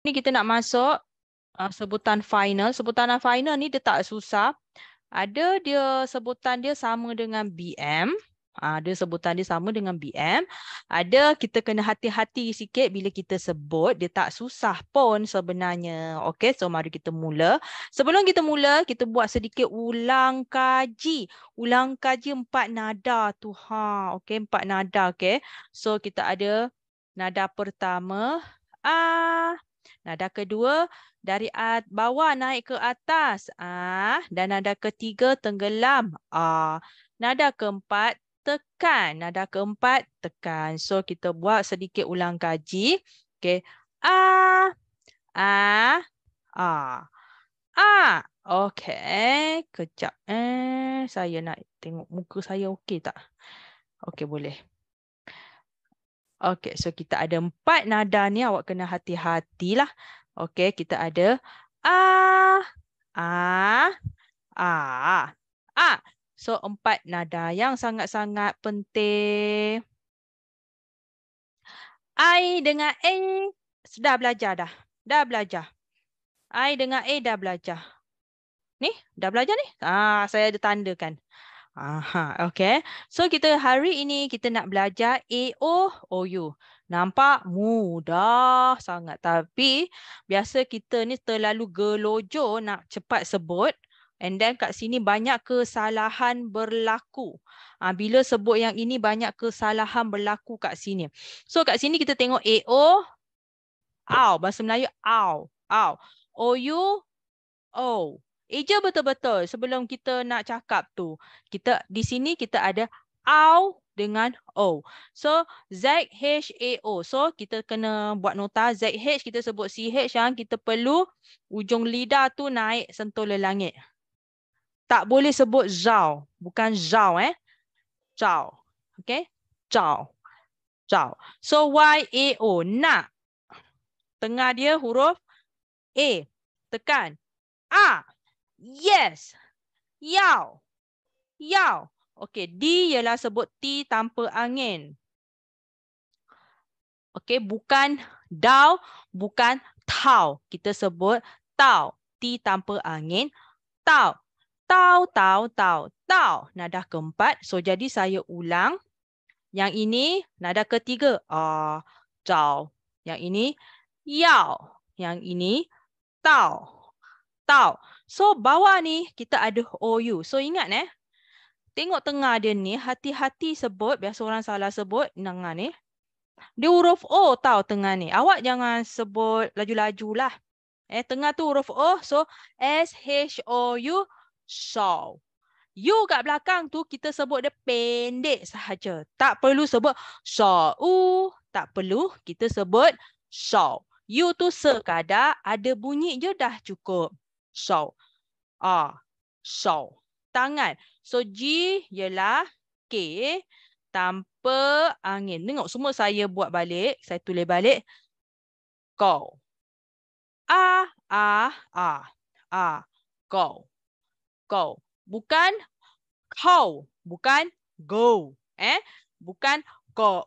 Ni kita nak masuk sebutan final. Sebutan final ni dia tak susah. Ada dia sebutan dia sama dengan BM. Ada sebutan dia sama dengan BM. Ada kita kena hati-hati sikit bila kita sebut. Dia tak susah pun sebenarnya. Okey, so mari kita mula. Sebelum kita mula, kita buat sedikit ulang kaji. Ulang kaji 4 nada tu. Okey, 4 nada. Okey. So kita ada nada pertama. Nada kedua dari bawah naik ke atas. Dan nada ketiga tenggelam. Nada keempat tekan. Nada keempat tekan. So kita buat sedikit ulang kaji. Okey. Okey. Kejap. Saya nak tengok muka saya okey tak? Okey, boleh. Okey, so kita ada 4 nada ni. Awak kena hati-hatilah. Okey, kita ada So 4 nada yang sangat-sangat penting. I dengan A sudah belajar dah. Dah belajar. I dengan A dah belajar. Ni, dah belajar ni? Saya ada tandakan. Okay. So kita hari ini kita nak belajar A-O-O-U. Nampak mudah sangat. Tapi biasa kita ni terlalu gelojo nak cepat sebut. And then kat sini banyak kesalahan berlaku. Bila sebut yang ini banyak kesalahan berlaku kat sini. So kat sini kita tengok A-O. Aw. Bahasa Melayu aw. Aw. O-U. O. Eja betul-betul sebelum kita nak cakap tu. Kita di sini kita ada aw dengan o. So Z-H-A-O. So kita kena buat nota Z-H kita sebut C-H yang kita perlu ujung lidah tu naik sentuh le langit. Tak boleh sebut zao. Bukan zao Zao. Okay? Zao. Zao. So Y-A-O. Nak. Tengah dia huruf A. Tekan. A. Yes. Yao. Yao. Okey, D ialah sebut T tanpa angin. Okey, bukan dao, bukan tau. Kita sebut tau. T tanpa angin. Tau. Tau, tau, tau, tau. Nada keempat. So, jadi saya ulang. Yang ini, nada ketiga. Tau. Yang ini, yao. Yang ini, tau. Tau. So, bawah ni kita ada OU. So, ingat tengok tengah dia ni, hati-hati sebut. Biasa orang salah sebut. Tengah ni. Dia huruf O tau tengah ni. Awak jangan sebut laju-laju lah. Tengah tu huruf O. So, S-H-O-U. Shaw. U kat belakang tu kita sebut dia pendek sahaja. Tak perlu sebut shaw. Tak perlu kita sebut shaw. U tu sekadar ada bunyi je dah cukup. Shaw. Shaw. Tangan. So G ialah K tanpa angin. Tengok semua saya buat balik. Saya tulis balik. Kau. Kau. Kau. Bukan kau. Bukan go. Bukan kau.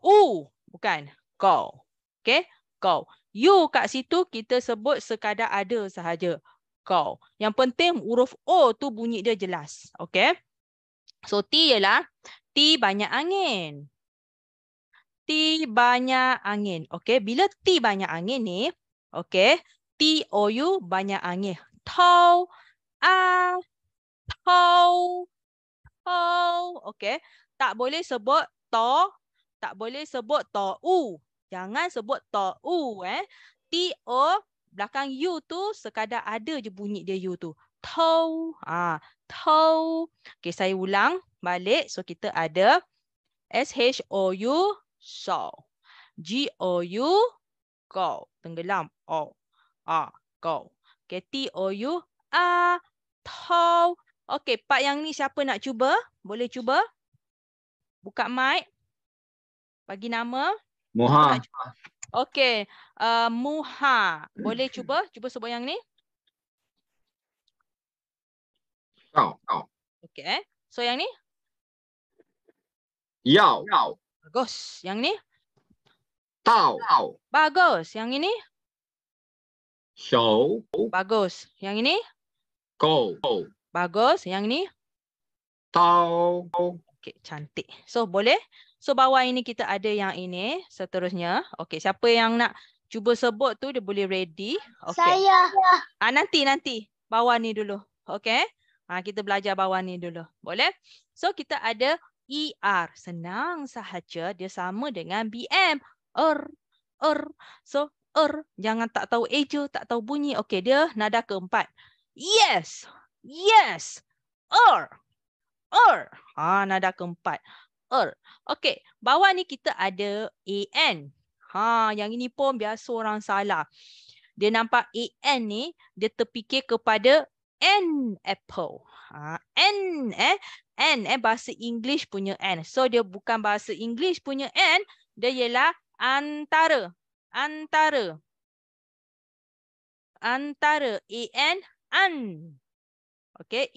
Bukan kau. Okay. Kau. U kat situ kita sebut sekadar ada sahaja. Kau. Yang penting huruf O tu bunyi dia jelas. Okay. So T ialah T banyak angin. T banyak angin. Okay. Bila T banyak angin ni. Okay. T-O-U banyak angin. Tau. Tau. Tau. Okay. Tak boleh sebut to. Tak boleh sebut to-u. Jangan sebut to-u. T-O. Belakang U tu sekadar ada je bunyi dia U tu. Tau. Tau. Okay, saya ulang balik. So, kita ada S-H-O-U. Shaw. G-O-U. Go. Tenggelam. O. Go. Okay, T-O-U. Tau. Okay, part yang ni siapa nak cuba? Boleh cuba? Buka mic. Bagi nama. Muha. Okey, Muha. Boleh cuba? Cuba sebut yang ni. Kau. Okey. So yang ni? Yao. Bagus. Yang ni? Tau. Bagus. Yang ini? 手 Bagus. Yang ini? 狗 Bagus. Yang ini? 刀 Okey, cantik. So, boleh? So, bawah ini kita ada yang ini. Seterusnya. Okey, siapa yang nak cuba sebut tu, dia boleh ready. Okey. Saya. Nanti. Bawah ni dulu. Okey. Kita belajar bawah ni dulu. Boleh? So, kita ada ER. Senang sahaja. Dia sama dengan BM. So, jangan tak tahu eja, tak tahu bunyi. Okey, dia nada keempat. Yes. Nada keempat. Okey, bawah ni kita ada AN. Yang ini pun biasa orang salah. Dia nampak AN ni, dia terfikir kepada an apple. N bahasa English punya N. So dia bukan bahasa English punya N, dia ialah antara. Antara an. Okey,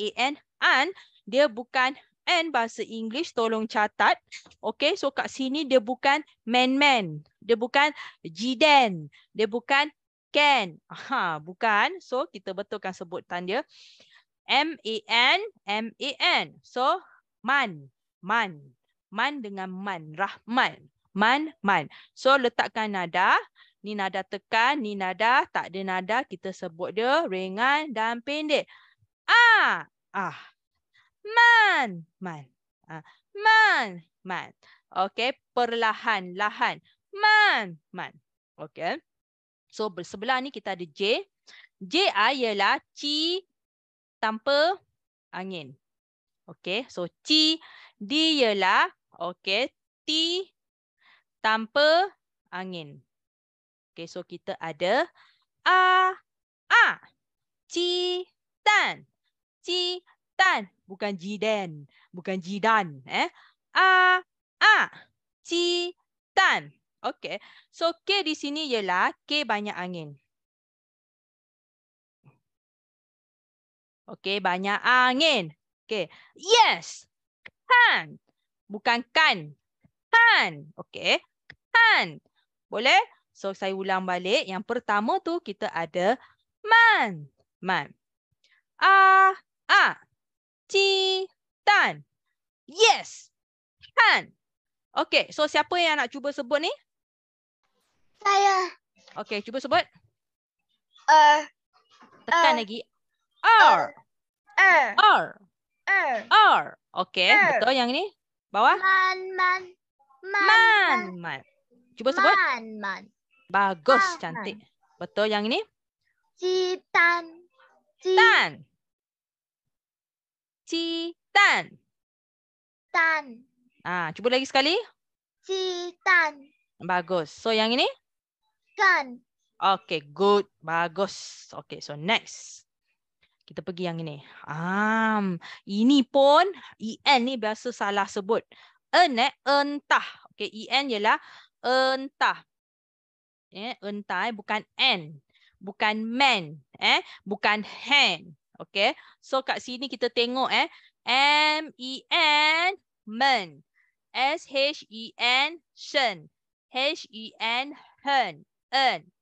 an, dia bukan N bahasa English, tolong catat. Okey, so kat sini dia bukan man. Dia bukan jidan. Dia bukan can. Bukan. So kita betulkan sebutan dia. M-A-N. So man. Man dengan man. Rahman. Man. So letakkan nada. Ni nada tekan, ni nada tak ada nada. Kita sebut dia ringan dan pendek. Man. Man. Okey, perlahan-lahan. Man. Okey. So sebelah ni kita ada J. J-I ialah ci tanpa angin. Okey, so ci. D ialah okey, T tanpa angin. Okey, so kita ada A. Citan. Bukan jidan. Bukan jidan. Citan. Okey. So K di sini ialah K banyak angin. Okey, banyak angin. Okey. Yes. Kan. Bukan kan. Kan. Okey. Kan. Boleh? So saya ulang balik. Yang pertama tu kita ada man. Citan. Yes. Kan. Okey, so siapa yang nak cuba sebut ni? Saya. Okey, cuba sebut. Tekan lagi. R. Okey, betul yang ini? Bawah? Man. Cuba sebut. Man. Bagus, Man. cantik. Betul yang ini? Citan. Cuba lagi sekali. Citan. Bagus. So yang ini? Kan. Okay, good. Bagus. Okay, so next. Kita pergi yang ini. Ini pun EN ni biasa salah sebut. Entah. Okay, EN ialah entah. Entah, bukan N. Bukan man. Bukan hand. Okay. So kat sini kita tengok M-E-N, men. S-H-E-N, shen. H-E-N, hen.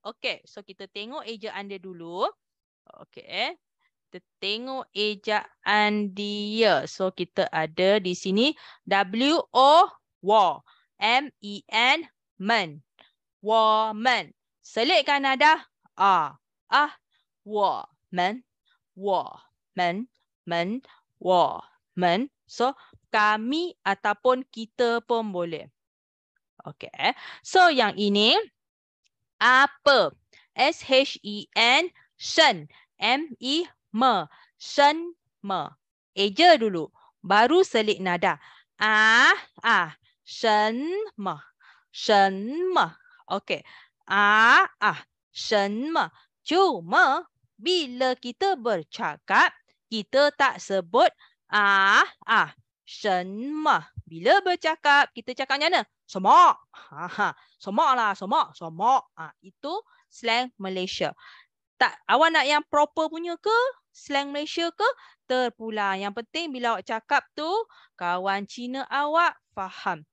Okay. So kita tengok ejaan dia dulu. Okay. Kita tengok ejaan dia. So kita ada di sini W-O, wa. M-E-N, men. Woman. Selitkan nada A. Woman. Woman. So, kami ataupun kita pun boleh. Okay. So, yang ini apa? S-H-E-N, shen. M-E, me. Shen, me. Eja dulu. Baru selit nada. Shen, me. Shen, me. Okey. Shen, me. Cuma bila kita bercakap, kita tak sebut shen, me. Bila bercakap, kita cakap macam mana? Semak. Semak lah, semak. Itu slang Malaysia. Tak, awak nak yang proper punya ke? Slang Malaysia ke? Terpulang. Yang penting bila awak cakap tu, kawan Cina awak faham.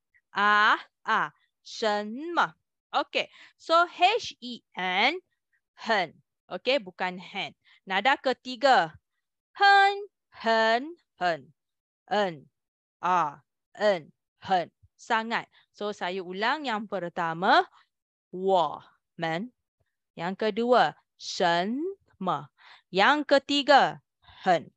Shen, me. Okay, so H-E-N, hen. Okey, bukan hand. Nada ketiga. Hen, hen, hen. En, a, en, hen. Sangat. So, saya ulang yang pertama. Wo, men. Yang kedua. Shen, me. Yang ketiga. Hen.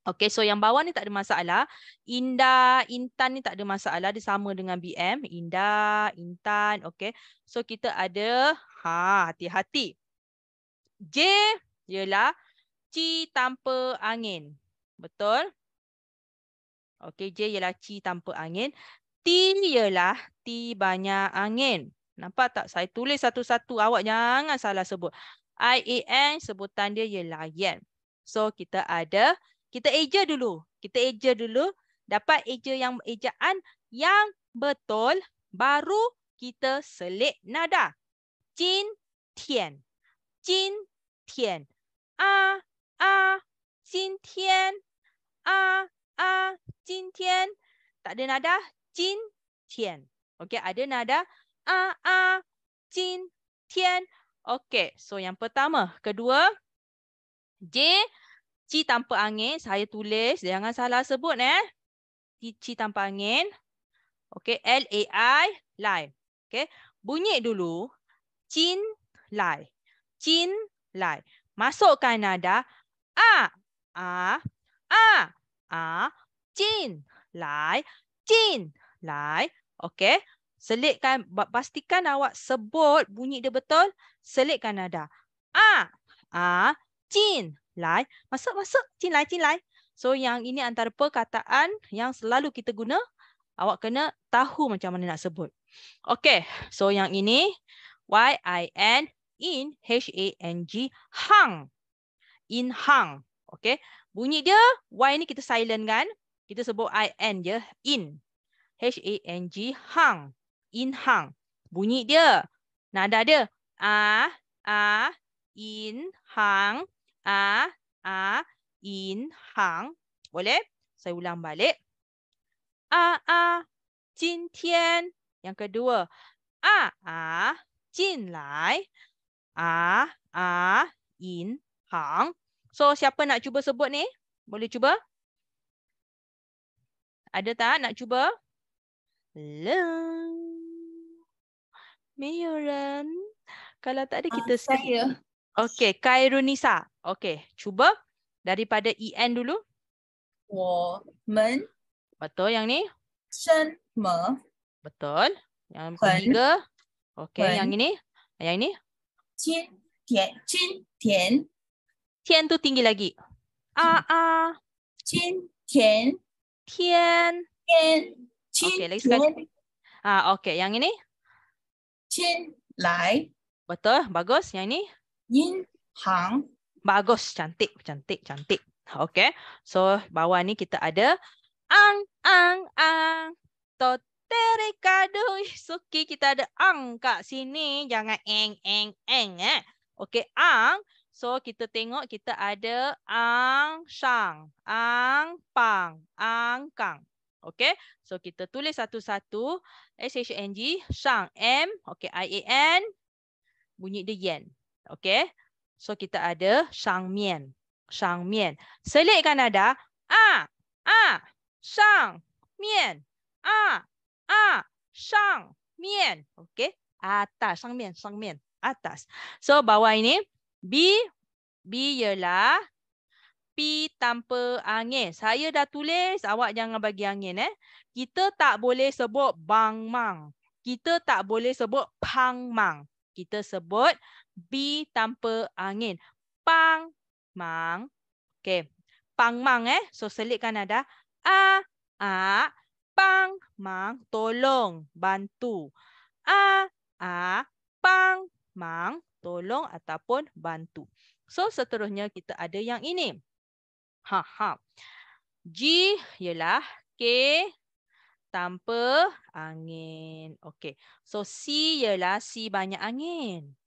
Okey, so yang bawah ni tak ada masalah. Indah, Intan ni tak ada masalah. Dia sama dengan BM. Indah, Intan. Okey. So kita ada, hati-hati. J ialah ci tanpa angin. Betul? Okey, J ialah ci tanpa angin. T ialah T banyak angin. Nampak tak? Saya tulis satu-satu. Awak jangan salah sebut. I-A-N sebutan dia ialah yen. So kita ada. Kita eja dulu. Kita eja dulu. Dapat ejaan yang betul. Baru kita selit nada. Jin, tian. Jin, tian. A, jin, tian. A, jin, tian. Tak ada nada. Jin, tian. Okey, ada nada. A, jin, tian. Okey, so yang pertama. Kedua. J. Ci tanpa angin, saya tulis. Jangan salah sebut. Ci tanpa angin. Okey, L-A-I, lai. Okey, bunyi dulu. Cin, lai. Cin, lai. Masukkan nada. A. Cin, lai. Cin, lai. Okey, selitkan. Pastikan awak sebut bunyi dia betul. Selitkan nada. A. Cin, lai. Masuk. Cin, lai, cin, lai. So, yang ini antara perkataan yang selalu kita guna. Awak kena tahu macam mana nak sebut. Okey. So, yang ini. Y-I-N. In. H-A-N-G. Hang. In hang. Okey. Bunyi dia. Y ni kita silent kan. Kita sebut I-N je. In. H-A-N-G. Hang. In hang. Bunyi dia. Nada dia. In hang. In hang. Boleh? Saya ulang balik. Jin tian. Yang kedua. Jin lai. In hang. So, siapa nak cuba sebut ni? Boleh cuba? Ada tak nak cuba? Mioran. Kalau tak ada kita saya. Okey, Khairunisa. Okey, cuba daripada EN dulu. 我们 Betul yang ni? 什么 Betul. Yang Hen. ketiga. Okey, Hen. yang ini? Yang ini? 今天 Tian tu tinggi lagi.今天 Tian. 今 Okey, lagi sekali. 天 Okey, yang ini? 进来 Betul, bagus. Yang ini? 银行 Bagus, cantik. Okey. So, bawah ni kita ada ang. Toterikado suki. Kita ada ang kat sini. Jangan eng. Okey, ang. So, kita tengok kita ada ang shang, ang pang, ang kang. Okey. So, kita tulis satu-satu. S-H-N-G, shang, M. Okey, I-A-N. Bunyi dia yen. Okey. So, kita ada shang mian. Selitkan nada. Shang mian. Shang mian. Okey. Atas. Shang mian. Atas. So, bawah ini. B ialah P tanpa angin. Saya dah tulis. Awak jangan bagi angin. Kita tak boleh sebut bang mang. Kita tak boleh sebut pang mang. Kita sebut B tanpa angin. Pang mang. Okey. Pang mang So selitkan nada. Pang mang. Tolong. Bantu. Pang mang. Tolong ataupun bantu. So seterusnya kita ada yang ini. G ialah K tanpa angin. Okey. So C ialah C banyak angin.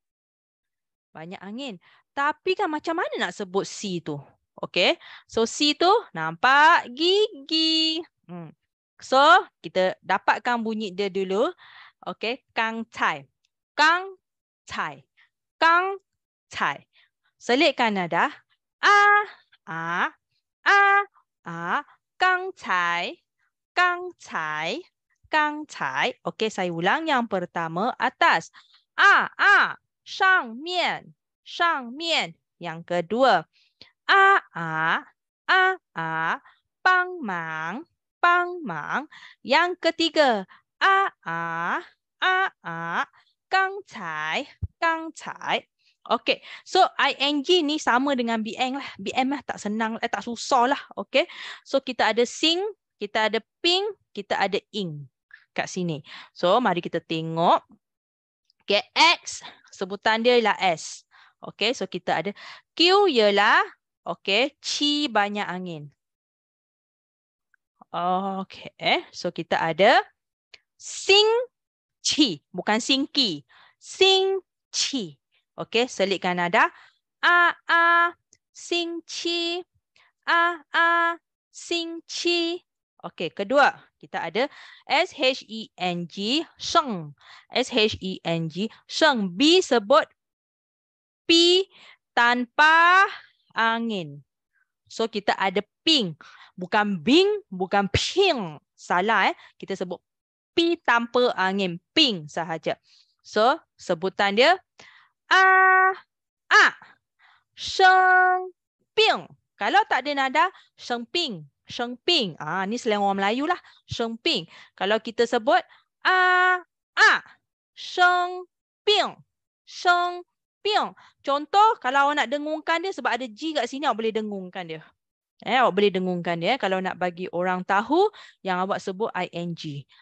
Tapi kan macam mana nak sebut C tu? Okey. So C tu nampak gigi. So kita dapatkan bunyi dia dulu. Okey. Kang cai. selitkan nada. Gang cai. Okey, saya ulang yang pertama atas. Shang mian. Yang kedua. Bang mang. Yang ketiga. Gang cai. Okey, so ing ni sama dengan bm lah. BM lah, tak senang, tak susah lah. Okey, so kita ada sing, kita ada ping, kita ada ing kat sini. So mari kita tengok. Okay, X sebutan dia ialah S. Okey, so kita ada Q ialah chi banyak angin. Okey, so kita ada sing chi, bukan sing ki. Sing chi. Okey, selitkan nada. Sing chi. Sing chi. Okey, kedua. Kita ada sheng, sheng. Sheng. B sebut P tanpa angin. So, kita ada ping. Bukan bing, bukan ping. Salah Kita sebut P tanpa angin. Ping sahaja. So, sebutan dia sheng ping. Kalau tak ada nada, sheng ping. Ni selain orang Melayu lah. Sheng ping. Kalau kita sebut sheng ping. Contoh, kalau awak nak dengungkan dia sebab ada G kat sini, awak boleh dengungkan dia. Awak boleh dengungkan dia kalau nak bagi orang tahu yang awak sebut ing.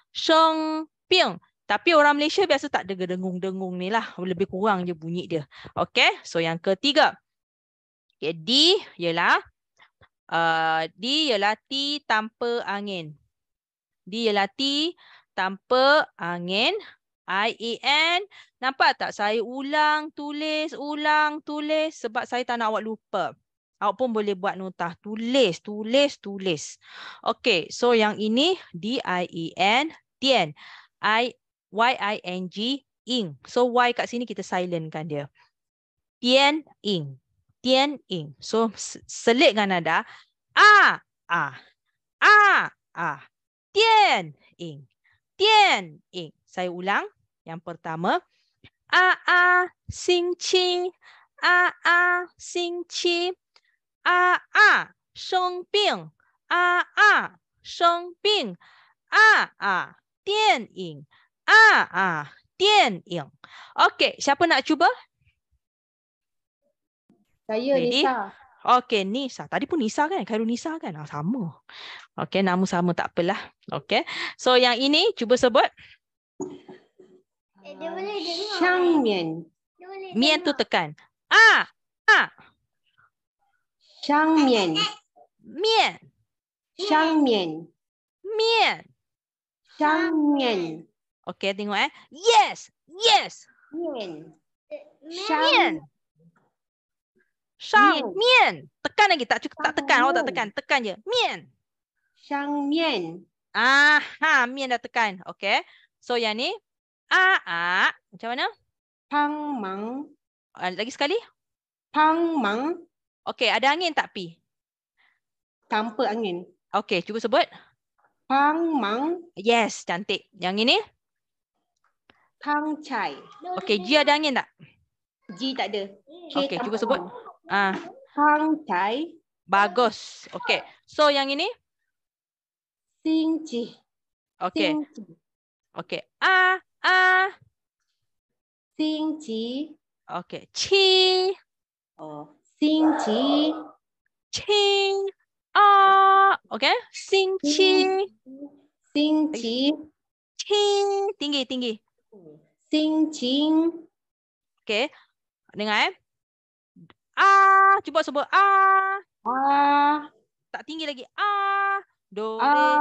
Sheng ping. Tapi orang Malaysia biasa tak dengung-dengung ni lah. Lebih kurang je bunyi dia. Okey, so yang ketiga. Okay, D ialah T tanpa angin. IAN. Nampak tak? Saya ulang, tulis sebab saya tak nak awak lupa. Awak pun boleh buat notah. Tulis. Okey, so yang ini DIEN, Tian. YING, ing. So Y kat sini kita silentkan dia. Tian ing. So selitkan nada. Tian ing. Saya ulang. Yang pertama. Sing chi. Sheng ping. Tian ing. Tian ing. Okey, siapa nak cuba? Saya Ready? Nisa. Okey, Nisa. Tadi pun Nisa kan? Khairul Nisa kan? Sama. Okey, nama sama tak apalah. Okey. So yang ini cuba sebut. Dia boleh dengar. Shang mian. Mian tu tekan. Shang mian. Mian. Shang mian. Mian. Shang mian. Okey, tengok Yes. Mian. Mian. Shang mian. Tekan lagi, tak tekan. Awak tak tekan. Tekan je. Mian. Shang mian. Mian dah tekan. Okey. So yang ni macam mana? Pang mang. Lagi sekali. Pang mang. Okey, ada angin tak pi? Tanpa angin. Okey, cuba sebut. Pang mang. Yes, cantik. Yang ini? Tang chai. Okey, G ada angin tak? G tak ada. Okey, cuba sebut. Tang chai. Bagus. Okey. So yang ini? Sing chi. Okey. Okey. Sing chi. Okey. Chi. Sing chi. Ching. Okey. Sing chi. Sing chi. Ching. Tinggi. Sing ching. Okey. Dengar cuba sebut tak tinggi lagi. Do, re, mi,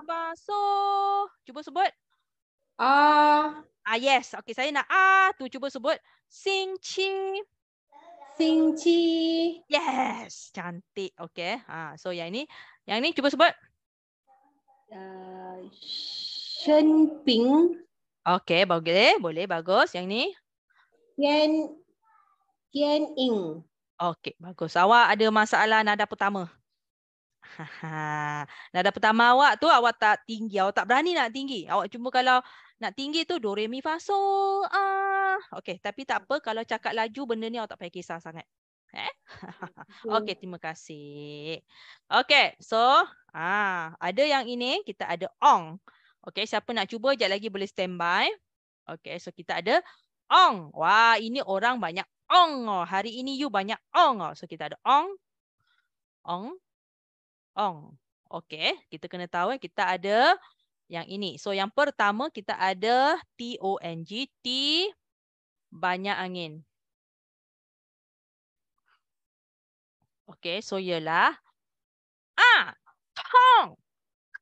fa, so. Cuba sebut. Yes. Okey, saya nak tu cuba sebut. Sing chi. Sing chi. Yes, cantik. Okey. So yang ni cuba sebut. Shen ping. Okey, boleh bagus. Yang ni. Tian ing. Okey, bagus. Awak ada masalah nada pertama. Nada pertama awak tu awak tak tinggi. Awak tak berani nak tinggi. Awak cuma kalau nak tinggi tu do, re, mi, fa, sol, Okey, tapi tak apa. Kalau cakap laju benda ni awak tak payah kisah sangat. Okey, terima kasih. Okey, so ada yang ini kita ada ong. Okey, siapa nak cuba sekejap lagi boleh standby. Okey, so kita ada ong. Wah, ini orang banyak ong. Hari ini you banyak ong. So kita ada ong. Ong. Ong. Okey, kita kena tahu kita ada yang ini. So yang pertama kita ada T-O-N-G. T, banyak angin. Okey, so ialah tong.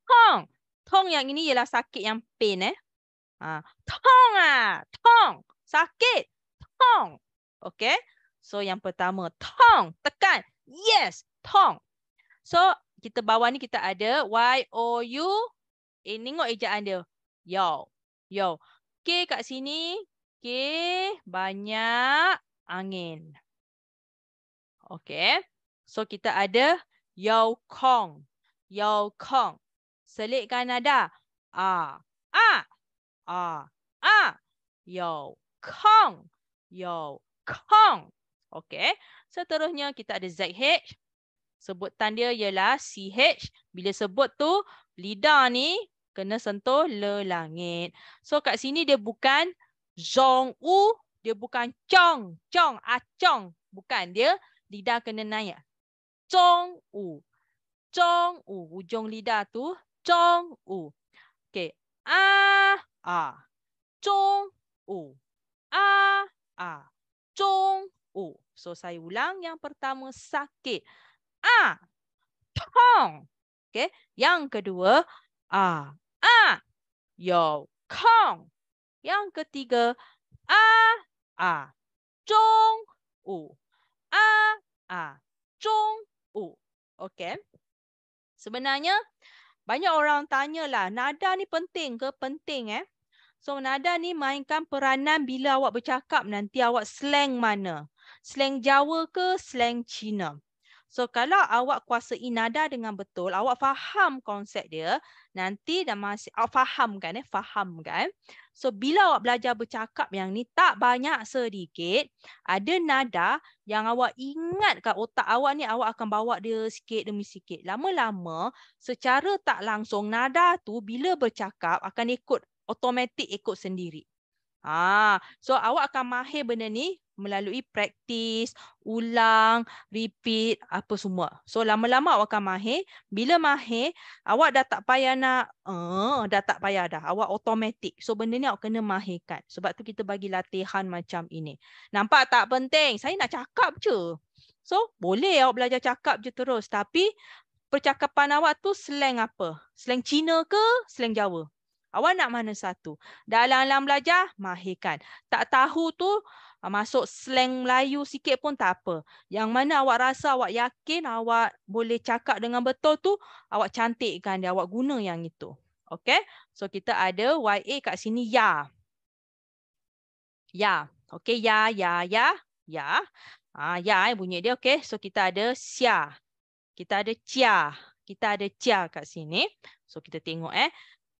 Tong. Tong yang ini ialah sakit yang pain Tong tong. Sakit. Tong. Okey. So yang pertama tong, tekan. Yes, tong. So kita bawah ni kita ada Y-O-U. Tengok ejaan dia. Yo. Yo. K kat sini. K, banyak angin. Okey. So kita ada Yo Kong. Yo Kong. Selitkan nada. Yo Kong. Yo Kong. Okey. Seterusnya kita ada ZH. Sebutan dia ialah CH. Bila sebut tu, lidah ni kena sentuh le langit. So kat sini dia bukan zong u, dia bukan cong, cong, acong. Bukan, dia lidah kena naik. Cong u. Cong u. Ujung lidah tu cong u. Okey. Cong u. Cong u. So saya ulang, yang pertama sakit. Tong. Okey. Yang kedua yo kong. Yang ketiga cong u. Cong u. Okey. Sebenarnya banyak orang tanyalah, nada ni penting ke? Penting So nada ni mainkan peranan bila awak bercakap nanti awak slang mana? Slang Jawa ke slang Cina? So kalau awak kuasai nada dengan betul, awak faham konsep dia, nanti dah masih awak faham kan? Faham kan? So bila awak belajar bercakap yang ni tak banyak sedikit, ada nada yang awak ingat kat otak awak ni, awak akan bawa dia sikit demi sikit. Lama-lama secara tak langsung nada tu bila bercakap akan ikut, automatik ikut sendiri. So awak akan mahir benda ni melalui praktis, ulang, repeat, apa semua. So lama-lama awak akan mahir. Bila mahir, awak dah tak payah nak, dah tak payah dah. Awak automatik. So benda ni awak kena mahirkan. Sebab tu kita bagi latihan macam ini. Nampak tak penting? Saya nak cakap je. So boleh awak belajar cakap je terus. Tapi percakapan awak tu slang apa? Slang Cina ke slang Jawa? Awak nak mana satu? Dalam belajar, mahirkan. Tak tahu tu, masuk slang Melayu sikit pun tak apa. Yang mana awak rasa, awak yakin, awak boleh cakap dengan betul tu, awak cantikkan dia, awak guna yang itu. Okay? So, kita ada YA kat sini, ya. Ya. Okay, ya. Ya. Ya, bunyi dia. Okay, so kita ada sia. Kita ada cia. Kita ada cia kat sini. So, kita tengok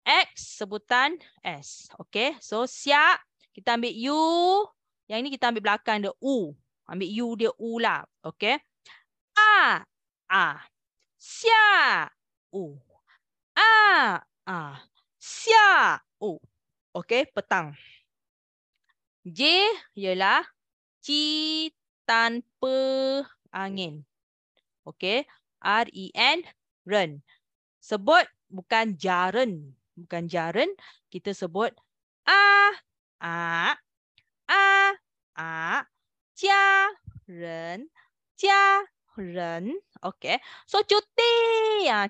X sebutan S. Okey. So siap. Kita ambil U. Yang ini kita ambil belakang dia U. Ambil U dia U lah. Okey. Sia. U. Sia. U. Okey. Petang. J ialah ci tanpa angin. Okey. R-E-N. Ren. Sebut bukan jaren. Bukan jaren, kita sebut jaren. Okey. So cuti.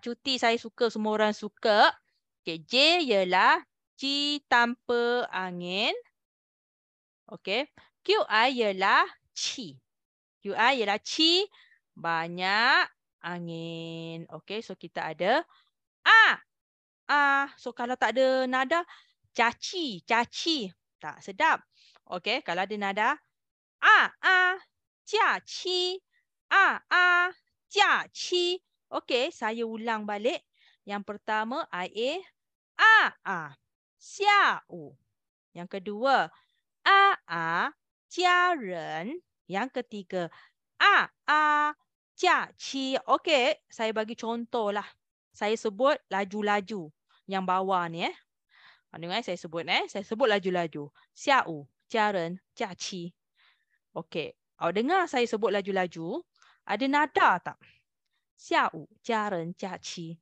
Cuti saya suka, semua orang suka. Okey, J ialah ci tanpa angin. Okey. QI ialah ci. QI ialah ci banyak angin. Okey, so kita ada so kalau tak ada nada, caci. Tak sedap. Okey, kalau ada nada, caci. 假期. Okey, saya ulang balik. Yang pertama, IA,下午. Yang kedua,家人. Yang ketiga,假期. Okey, saya bagi contoh lah. Saya sebut laju-laju yang bawah ni. Dengar saya sebut. Saya sebut laju-laju. 下午家人假期. Okey, awak dengar saya sebut laju-laju. Ada nada tak? 下午家人假期.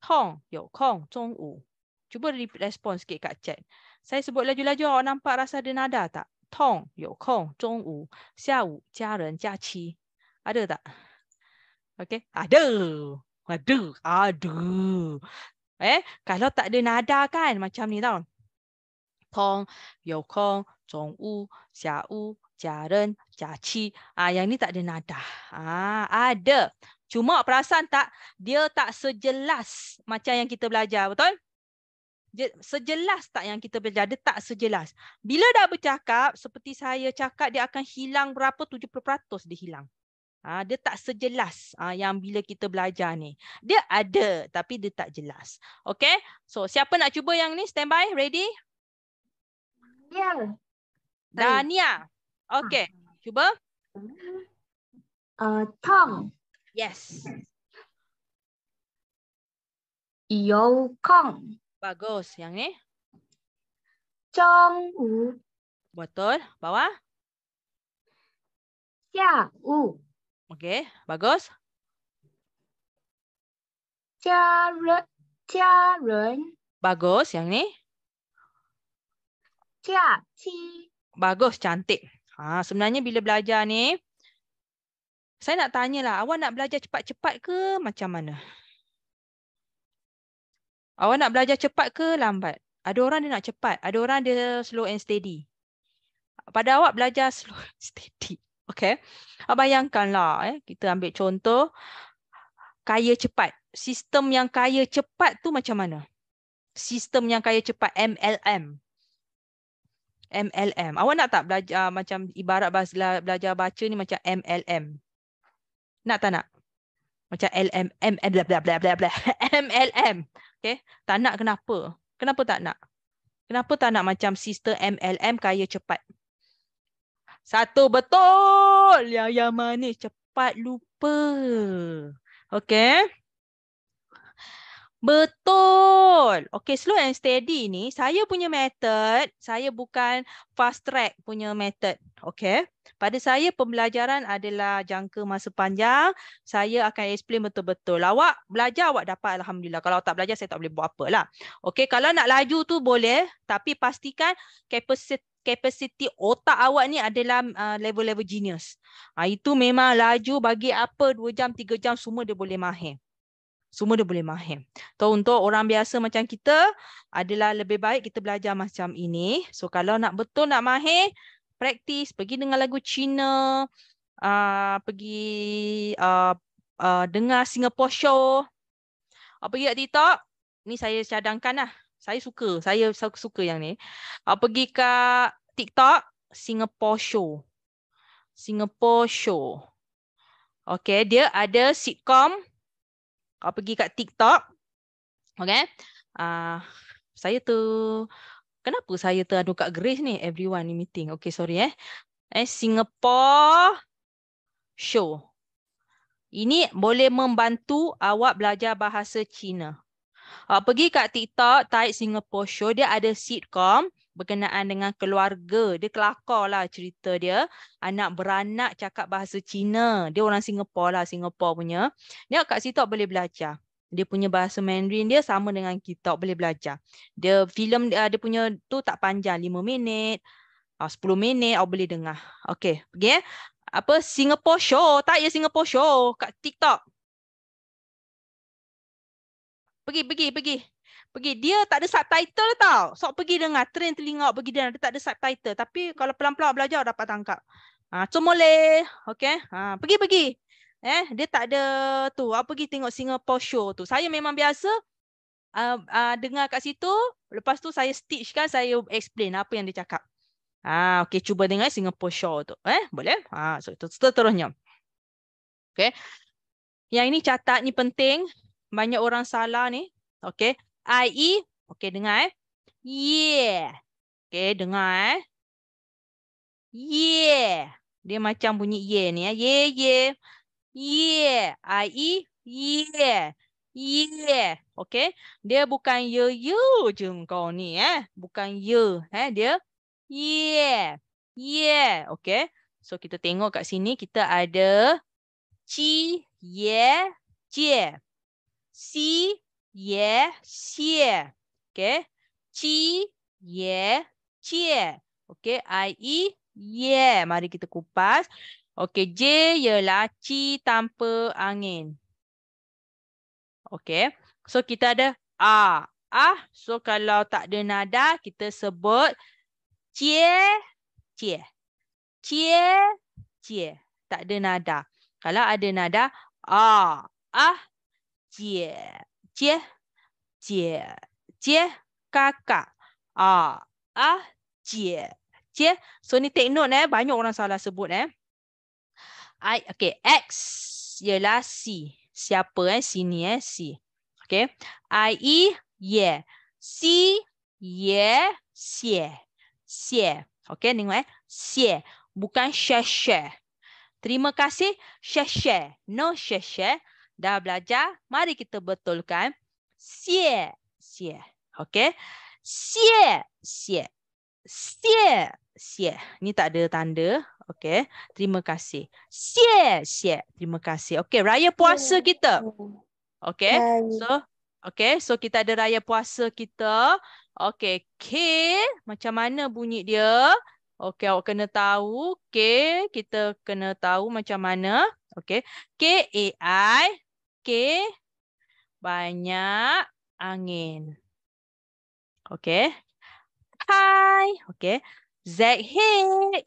痛有空中午. Cuba respon sikit kat chat. Saya sebut laju-laju, awak nampak rasa ada nada tak? 痛有空中午下午家人假期. Ada tak? Okey, ada. Kalau tak ada nada kan macam ni tau. 痛有空中午下午家人假期. Yang ni tak ada nada. Ada. Cuma perasan tak? Dia tak sejelas macam yang kita belajar. Betul? Sejelas tak yang kita belajar? Dia tak sejelas. Bila dah bercakap, seperti saya cakap, dia akan hilang berapa? 70% dia hilang. Dia tak sejelas yang bila kita belajar ni. Dia ada, tapi dia tak jelas. Okay? So, siapa nak cuba yang ni? Stand by? Ready? Ya. Dania. Okay. Cuba. 痛 Yes. 有空 Bagus. Yang ni? 中午 Betul. Bawah. 下午 Okay. Bagus. 家人 Bagus. Yang ni? 假期 Bagus. Cantik. Sebenarnya bila belajar ni, saya nak tanyalah, awak nak belajar cepat-cepat ke macam mana? Awak nak belajar cepat ke lambat? Ada orang dia nak cepat, ada orang dia slow and steady. Pada awak belajar slow and steady. Okay? Bayangkanlah, kita ambil contoh kaya cepat. Sistem yang kaya cepat tu macam mana? Sistem yang kaya cepat, MLM. Awak nak tak belajar macam ibarat belajar baca ni macam MLM? Nak tak nak? Macam MLM. Okay? Tak nak kenapa? Kenapa tak nak? Kenapa tak nak macam sistem MLM kaya cepat? Satu betul. Yang manis cepat lupa. Okay? Betul. Okay, slow and steady ni saya punya method. Saya bukan fast track punya method. Okay? Pada saya pembelajaran adalah jangka masa panjang. Saya akan explain betul-betul. Awak belajar, awak dapat Alhamdulillah. Kalau tak belajar, saya tak boleh buat apa lah. Okay, kalau nak laju tu boleh. Tapi pastikan capacity otak awak ni adalah level-level genius. Itu memang laju bagi apa 2 jam, 3 jam semua dia boleh mahir. Semua dia boleh mahir. Untuk orang biasa macam kita, adalah lebih baik kita belajar macam ini. So, kalau nak betul nak mahir, praktis, pergi dengar lagu Cina, pergi dengar Singapore show, pergi kat TikTok. Ni saya cadangkan lah. Saya suka yang ni. Pergi kat TikTok, Singapore show. Okay, dia ada sitcom. Kalau pergi kat TikTok, okay, saya kenapa saya teradu kat Grace ni? Everyone in meeting. Okay, sorry Singapore show. Ini boleh membantu awak belajar bahasa Cina. Pergi kat TikTok, type Singapore show, dia ada sitcom berkenaan dengan keluarga. Dia kelakar lah cerita dia. Anak beranak cakap bahasa Cina. Dia orang Singapore lah, Singapore punya. Dia kat situ boleh belajar. Dia punya bahasa Mandarin dia sama dengan kita, boleh belajar. Dia filem dia punya tu tak panjang, 5 minit, 10 minit awak boleh dengar. Okey, pergi Singapore show, tak ya Singapore show kat TikTok. Pergi. Dia tak ada subtitle tau. So pergi dengar, train telinga awak pergi dengar, dia tak ada subtitle. Tapi kalau pelan-pelan belajar awak dapat tangkap. Boleh. Okey. Pergi. Dia tak ada tu. Awak pergi tengok Singapore show tu. Saya memang biasa dengar kat situ, lepas tu saya stitch kan, saya explain apa yang dia cakap. Okey, cuba dengar Singapore show tu. Boleh? So itu seterusnya. Okey. Yang ini catat, ni penting. Banyak orang salah ni. Okey. I-E. Okey, dengar Yeah. Okey, dengar Yeah. Dia macam bunyi yeah ni Yeah, yeah. Yeah. I-E. Yeah. Yeah. Okey. Dia bukan you je kau ni Bukan you. Dia yeah. Yeah. Okey. So kita tengok kat sini kita ada Qi, ye, jie. Si, ye, xie. Okey. Qi, ye, jie. Okey. I-E, ye. Mari kita kupas. Okey. J ialah ci tanpa angin. Okey. So kita ada A. So kalau tak ada nada, kita sebut cie, cie. Cie, cie. Tak ada nada. Kalau ada nada, jie, jie, jie, jie, kakak. Jie, jie. So ni take note banyak orang salah sebut Okay, X ialah C. Siapa sini C. Okay. I-E, ye. C, ye, xie. Xie. Okay, tengok xie. Bukan share. Terima kasih, share. No share. Dah belajar, mari kita betulkan. Xie, xie. Okay. Xie, xie. Xie, xie. Ni tak ada tanda. Okay. Terima kasih. Xie, xie. Terima kasih. Okay, raya puasa kita. Okay. So kita ada raya puasa kita. Okay, K macam mana bunyi dia? Okay, awak kena tahu. K, kita kena tahu macam mana. Okay. K-A-I. K, banyak angin. Okay. Hai. Okay. Z-H.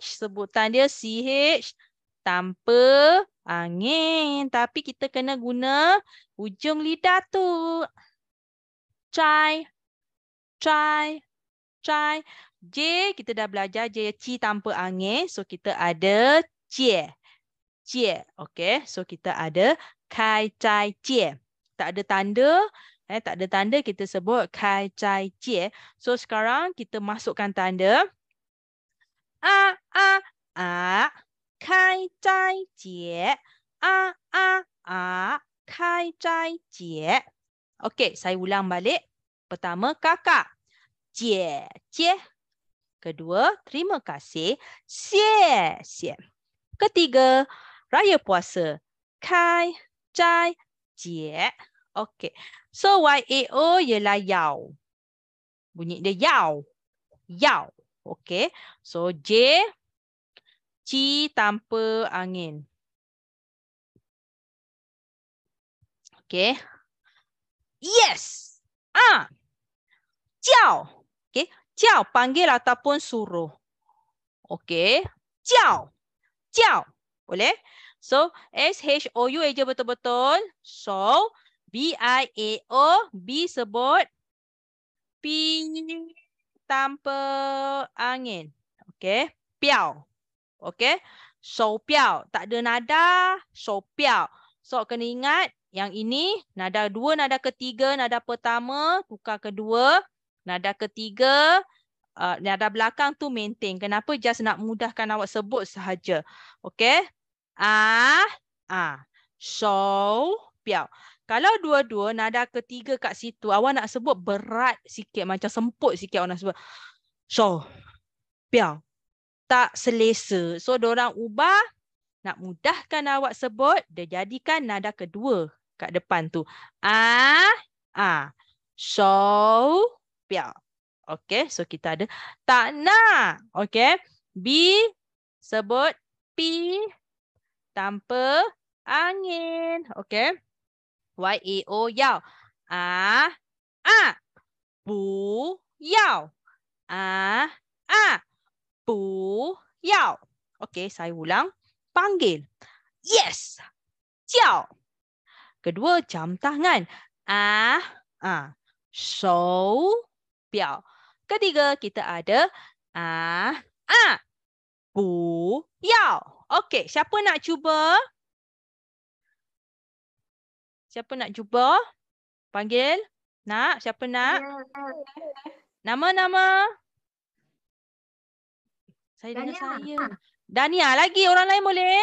Sebutan dia C-H. Tanpa angin. Tapi kita kena guna ujung lidah tu. Try. J, kita dah belajar J ci tanpa angin. So kita ada jie. Okay. So kita ada kai cai jie. Tak ada tanda. Tak ada tanda kita sebut kai cai jie. So sekarang kita masukkan tanda. Kai cai jie. Kai cai jie. Okay, saya ulang balik. Pertama, kakak. Jie. Kedua, terima kasih. Xie. Ketiga, raya puasa. Kai, cai, jie. Okay. So, Y-A-O ialah yao. Bunyi dia yao. Okay. So, J, ci tanpa angin. Okay. Yes. Jiao. Okay. Jiao, panggil ataupun suruh. Okay. Jiao. Boleh? So, S-H-O-U eja betul-betul. So, B-I-A-O. B sebut P tanpa angin. Okay. Piao. Okay. So, piao. Tak ada nada. So, piao. So, kena ingat. Yang ini, nada dua, nada ketiga, nada pertama, tukar kedua. Nada ketiga, nada belakang tu maintain. Kenapa? Just nak mudahkan awak sebut sahaja. Okay. So, piao. Kalau dua-dua, nada ketiga kat situ, awak nak sebut berat sikit. Macam semput sikit awak nak sebut. So, piao. Tak selesa. So, diorang ubah. Nak mudahkan awak sebut, dia jadikan nada kedua kat depan tu. So, piao. Okay, so kita ada tak nak. Okay, B sebut P tanpa angin. Okay, Y-A-O yao. Bu yao. Bu yao. Okay, saya ulang. Panggil. Yes. Jiao. Kedua, jam tangan. So, piao. Ketiga, kita ada bu yao. Okey, siapa nak cuba? Siapa nak cuba? Panggil. Nak? Siapa nak? Nama-nama. Saya dengan saya. Dania lagi. Orang lain boleh?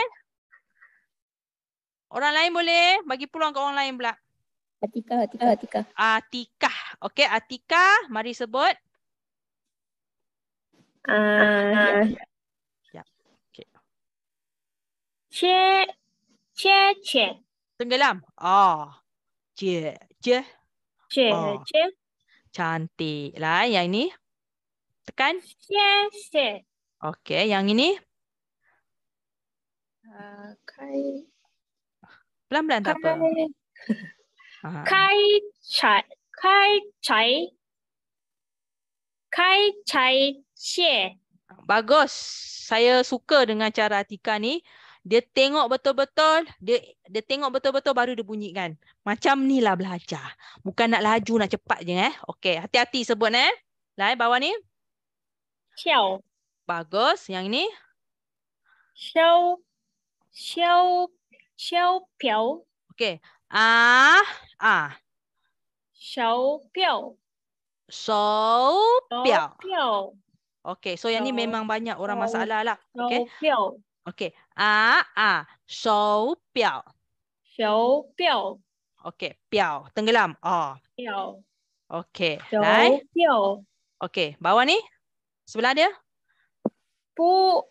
Orang lain boleh? Bagi peluang ke orang lain pula. Atika. Atikah. Okey, Atikah. Mari sebut. Ya. Okey. Che. Tenggelam. Je. Oh. Cantik lah. Yang ini. Tekan. Xe. Okey, yang ini. Pelan-pelan tak apa. Kai chai xie. Bagus. Saya suka dengan cara Atika ni. Dia tengok betul-betul. Dia tengok betul-betul baru dia bunyikan. Macam ni lah belajar. Bukan nak laju, nak cepat je. Okey, hati-hati sebut. Lai, bawah ni. Xiao. Bagus. Yang ini. Xiao piao. Okey. Xiao piao. Piao. Okey, so yang ni memang banyak orang masalah lah. Okey. Okey. Shou piao. Okey, piao. Tenggelam. Piao. Okey. Lai. Piao. Okey, bawah ni. Sebelah dia. Bu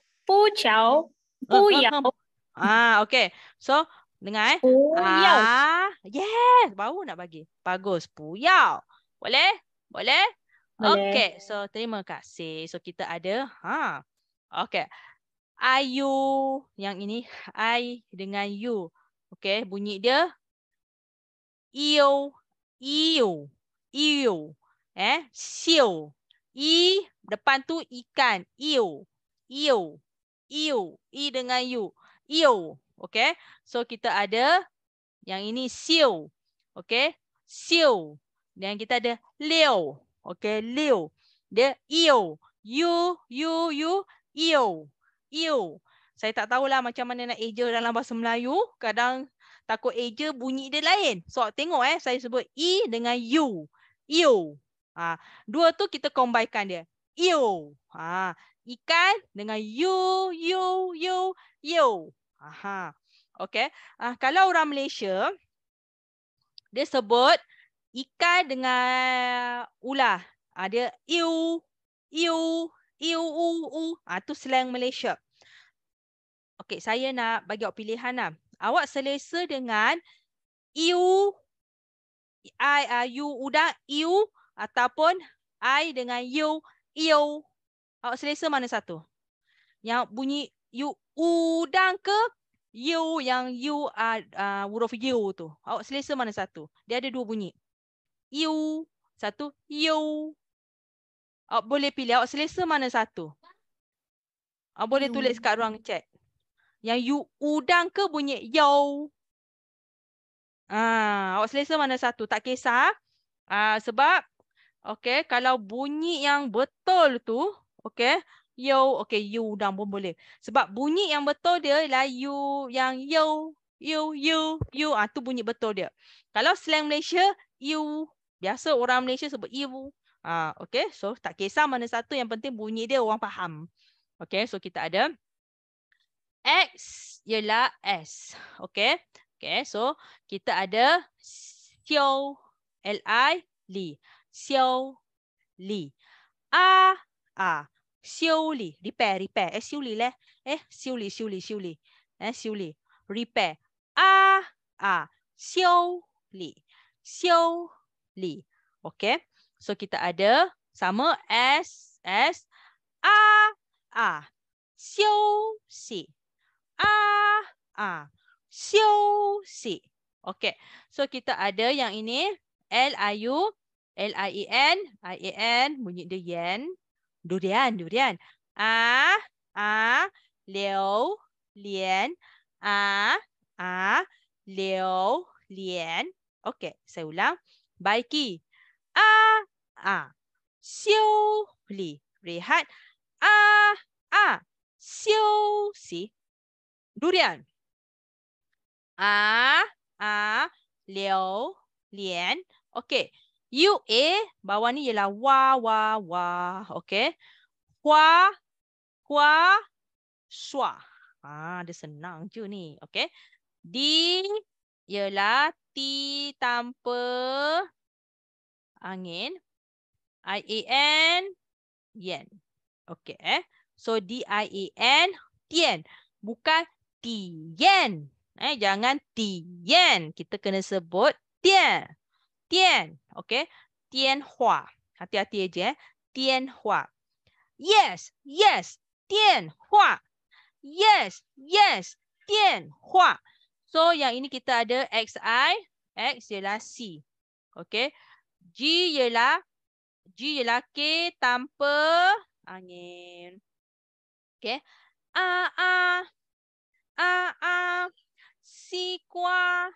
qiao. Bu yao. Okey. So, dengar Bu yao. Yes, baru nak bagi. Bagus. Puyao. Boleh? Boleh? Okey, so terima kasih. So kita ada okey. Ayu yang ini I dengan you. Okey, bunyi dia iu. Siu. I depan tu ikan. Iu. I dengan you. Iu. Okey. So kita ada yang ini siu. Okey. Siu. Dan kita ada liu. Okey, liu. Dia iu. Iu. Saya tak tahulah macam mana nak eja dalam bahasa Melayu. Kadang takut eja bunyi dia lain. So tengok saya sebut i dengan you. Iu. Dua tu kita combinekan dia. Iu. Ikan dengan you. Okey. Kalau orang Malaysia dia sebut ikan dengan ular. Dia iu. Tu slang Malaysia. Okey, saya nak bagi awak pilihan lah. Awak selesa dengan iu, you udang, iu, ataupun I dengan you, iu. Awak selesa mana satu? Yang bunyi you udang ke you yang you huruf you tu? Awak selesa mana satu? Dia ada dua bunyi. You, satu you. Awak boleh pilih. Awak selesa mana satu? Awak boleh tulis kat ruang chat. Yang you udang ke bunyi yo. Awak selesa mana satu? Tak kisah. Sebab okey, kalau bunyi yang betul tu, okey, yo, okey, you udang pun boleh. Sebab bunyi yang betul dia ialah you yang you. Tu bunyi betul dia. Kalau slang Malaysia, you. Biasa orang Malaysia sebut you. Okey, so tak kisah mana satu, yang penting bunyi dia orang faham. Okey, so kita ada X ialah S. Okey. Okey, so kita ada xiao, li. Xiao li. Xiao li. Repair. Xiao li leh. Xiao li. Xiao li. Repair. Xiao li. Okey. So kita ada sama S. Xiao si. Xiao si. Okey. So kita ada yang ini L-I-U, L-I-E-N, bunyi dia yen. Durian. Liu, lian. Liu, lian. Okey, saya ulang. Baiki. Xiao li. Rehat. Xiao si. Durian. liu, lian. Okey. UA bawah ni ialah wa. Okey. Hua, shua. Dia senang je ni. Okey. Di ialah ti tanpa angin. IAN, yen. Okey. So DIAN, tian. Bukan tian. Jangan tian. Kita kena sebut tian. Tian. Okey. Tian hua. Hati-hati aja. Tian hua. Yes. Tian hua. Yes. Tian hua. So yang ini kita ada XI. X ialah C. Okey. G ialah K tanpa angin. Okey. Si kuah.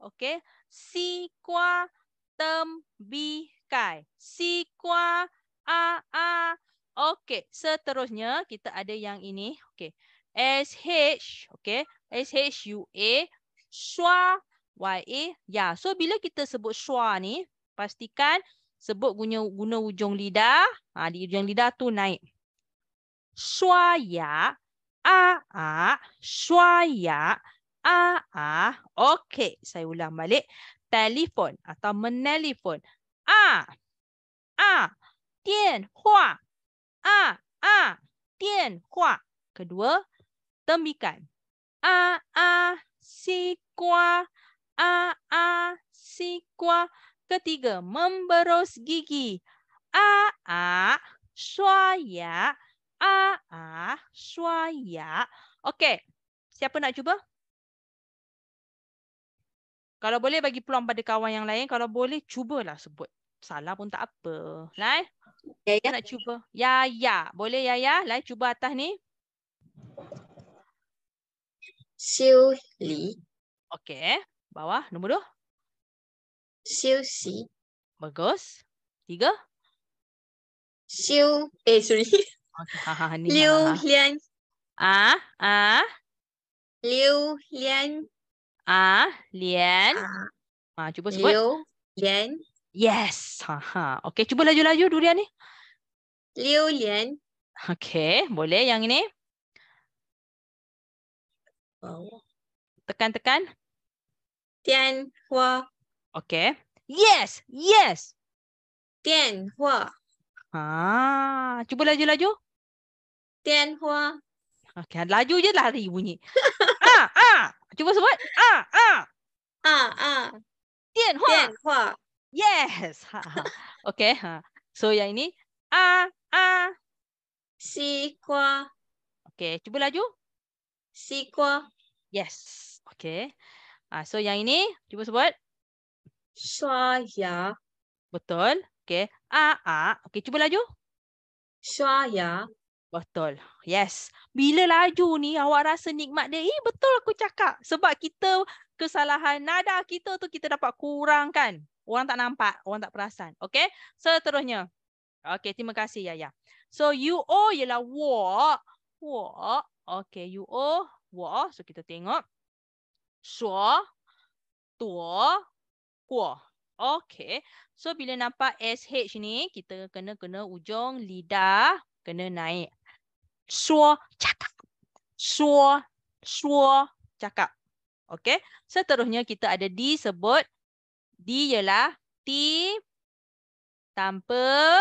Okey. Si kuah tembikai. Si kuah okey. Seterusnya kita ada yang ini. Okey. SH. Okey. SHUA. Shua. YA. Ya. So bila kita sebut shua ni, pastikan sebut guna ujung lidah. Di ujung lidah tu naik. Shuaya, shuaya, Okey, saya ulang balik. Telefon atau menelpon. Dian hua. Dian hua. Kedua, tembikan. Si kuah. Si kuah. Ketiga, memberus gigi. Shuaya. Shuaya. Okey. Siapa nak cuba? Kalau boleh bagi peluang pada kawan yang lain. Kalau boleh, cubalah sebut. Salah pun tak apa. Lai? Yaya nak cuba? Yaya. Boleh Yaya? Lai cuba atas ni. Xiu Li, Okey. Bawah. Nombor 2. Xiu Xi, Bagus. 3. sorry. Okay. Ni. Liu Lian, Liu Lian, Lian. Cuba sebut. Liu Lian, Yes. Okey, cuba laju-laju durian ni. Liu Lian, Okey, boleh yang ini. Tekan-tekan. Dian Hua, Okey. Yes. Dian Hua, Cuba laju-laju. Dian Hua, Okey, laju je lari bunyi. Cuba sebut. Dian hua. Dian Hua, Yes. Okey. So yang ini. Si Kua, Okey, cuba laju. Si Kua, Yes. Okey. So yang ini cuba sebut. Shua Ya, Betul. Okey. Okey, cuba laju. Shua Ya, Betul. Yes. Bila laju ni awak rasa nikmat dia. Betul aku cakap. Sebab kita kesalahan nada kita tu kita dapat kurangkan. Orang tak nampak, orang tak perasan. Okey. Seterusnya. Okey, terima kasih Yaya. So UO ialah wo. Okey, UO, wo. So kita tengok. Shuo, tuo, guo. Okey. So bila nampak SH ni, kita kena ujung lidah kena naik. Shuo, cakap. Shuo, cakap. Okey. Seterusnya kita ada di sebut. Di ialah ti tanpa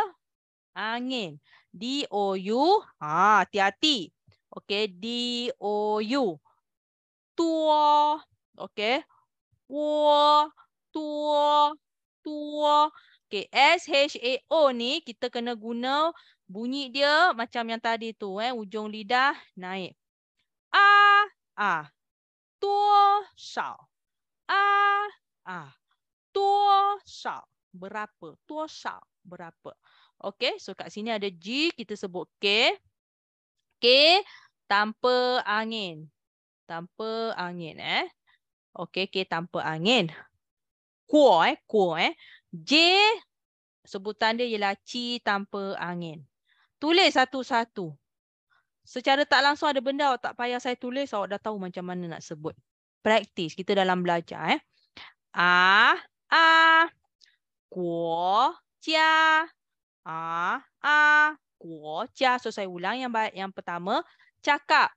angin. D-O-U. Hati-hati. Okey. D-O-U. Tuo. Okey. Wo. Tuo. Okey. S-H-A-O ni kita kena guna bunyi dia macam yang tadi tu. Ujung lidah naik. Tuo shao. Tuo shao. Berapa? Tuo shao. Berapa? Okey. So kat sini ada G. Kita sebut K. K tanpa angin. Tanpa angin. Okey. K tanpa angin. Kuo. J. Sebutan dia ialah ci tanpa angin. Tulis satu-satu. Secara tak langsung ada benda awak tak payah saya tulis. Awak dah tahu macam mana nak sebut. Praktis. Kita dalam belajar. Guo jia. Guo jia. So saya ulang yang pertama. Cakap.